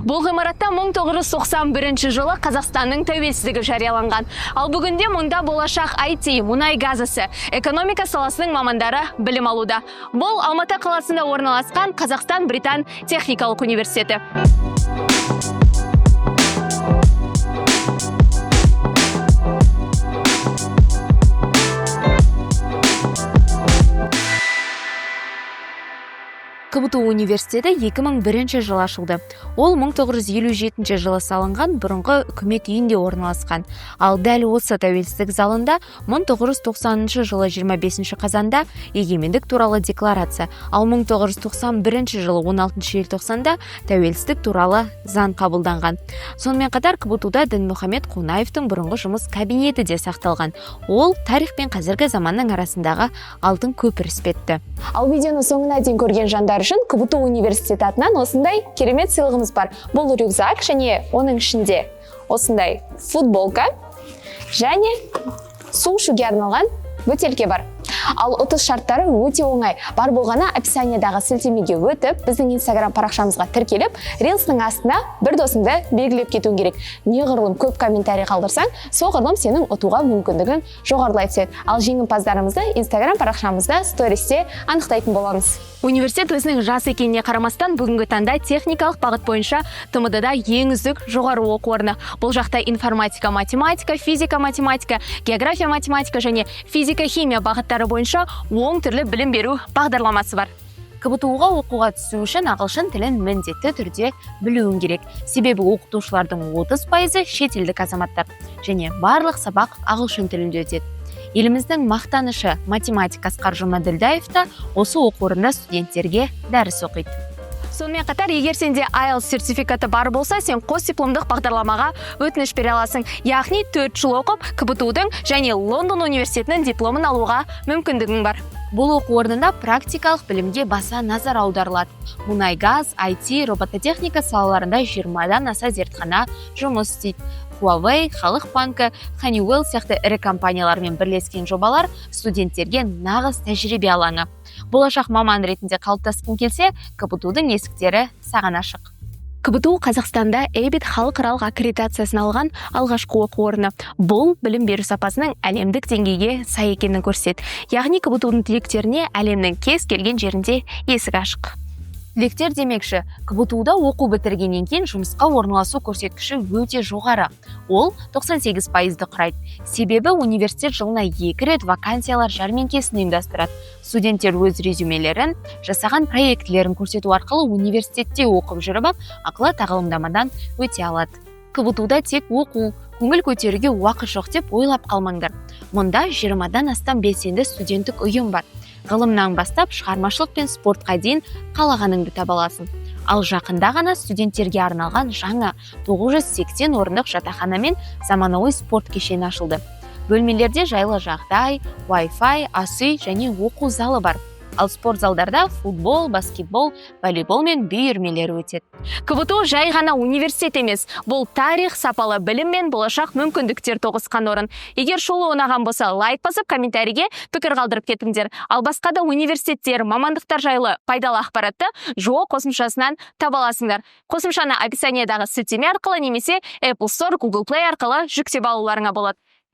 Бұл ғимаратта 1991 жылы Қазақстанның тәуелсіздігі жарияланған. Ал бүгінде мұнда болашақ IT, мұнай газ ісі, экономика саласының мамандары білім алуда. Бұл Алматы қаласында орналасқан Қазақстан-Британ техникалық университеті. КБТУ университеті 2001 жылы ашылды. Ол 1957 жылы салынған бұрынғы үкімет үйінде орналасқан. Ал дәл осы тәуелсіздік залында 1990 жылы 25 қазанда егемендік туралы декларация, ал 1991 жылы 16 желтоқсанда тәуелсіздік туралы заң қабылданған. Сонымен қатар КБТУда Дінмұхамед Қонаевтың бұрынғы жұмыс кабинеті де сақталған. Ол тарих пен қазіргі заманның арасындағы алтын көпір іспетті. Ал видеоны соңына дейін көрген жандар үшін КБТУ университеті атынан осындай керемет сыйлығымыз бар. Бұл рюкзак және оның ішінде осындай футболка және су ішуге арналған бөтелке бар. Ал ұтыс шарттары өте оңай. Бар болғаны описаниедағы сілтемеге өтіп, біздің Instagram парақшамызға тіркеліп, рилсінің астына бір досыңды белгілеп кетуің керек. Неғұрлым көп комментарий қалдырсаң, соғұрлым сенің ұтуға мүмкіндігің жоғарылай түседі. Ал жеңімпаздарымызды Instagram парақшамызда стористе анықтайтын боламыз. Университет өзінің жас екеніне қарамастан бүгінгі таңда техникалық бағыт бойынша ТМД-да ең үздік жоғары оқу орны. Бұл жақта информатика, математика, физика, математика, география, математика және физика, химия бағыттары бойынша оң түрлі білім беру бағдарламасы бар. КБТУ-ға оқуға түсу үшін ағылшын тілін міндетті түрде білуің керек. Себебі оқытушылардың 30% шетелдік азаматтар және барлық сабақ ағылшын тілінде өтеді. Еліміздің мақтанышы математик Асқар Жұмаділдаев та осы оқу орнында студенттерге дәріс оқиды. Сонымен қатар, егер сенде IELTS сертификаты бар болса, сен қос дипломдық бағдарламаға өтініш бере аласың. Яғни 4 жыл оқып, КБТУ-дың және Лондон университетінің дипломын алуға мүмкіндігің бар. Бұл оқу орнында практикалық білімге баса назар аударылады. Мұнай газ, IT, робототехника салаларында 20-дан аса зертхана жұмыс істейді. Huawei, Халық банкі, Honeywell сияқты ірі компаниялармен бірлескен жобалар студенттерге нағыз тәжірибе алаңы. Болашақ маман ретінде қалыптасқың келсе, КБТУ-дың есіктері саған ашық. КБТУ Қазақстанда EBIT халықаралық аккредитациясын алған алғашқы оқу орны. Бұл білім беру сапасының әлемдік деңгейге сай екенін көрсетеді. Яғни КБТУ-дың түлектеріне әлемнің кез келген жерінде есік ашық. Түлектер демекші, КБТУ-да оқу бітіргеннен кейін жұмысқа орналасу көрсеткіші өте жоғары. Ол 98%-ді құрайды. Себебі университет жылына 2 рет вакансиялар жәрмеңкесін ұйымдастырады. Студенттер өз резюмелерін, жасаған проектілерін көрсету арқылы университетте оқып жүріп, ақылы тағылымдамадан өте алады. КБТУ-да тек оқу, көңіл көтеруге уақыт жоқ деп ойлап қалмаңдар. Мұнда 20-дан астам белсенді студенттік ұйым бар. Ғылымнан бастап шығармашылық пен спортқа дейін қалағаныңды таба аласың. Ал жақында ғана студенттерге арналған жаңа 980 орындық жатақхана мен заманауи спорт кешені ашылды. Бөлмелерде жайлы жағдай, Wi-Fi, ас үй және оқу залы бар. Ал спорт залдарда футбол, баскетбол, волейбол мен би үйірмелері өтеді. КБТУ жай ғана университет емес. Бұл тарих, сапалы білім мен болашақ мүмкіндіктер тоғысқан орын. Егер шолу ұнаған болса, лайк басып, комментарийге пікір қалдырып кетіңдер. Ал басқа да университеттер, мамандықтар жайлы пайдалы ақпаратты ЖО қосымшасынан таба аласыңдар. Қосымшаны описаниедағы сілтеме арқылы немесе Apple Store, Google Play арқылы жүктеп алуларыңа болады.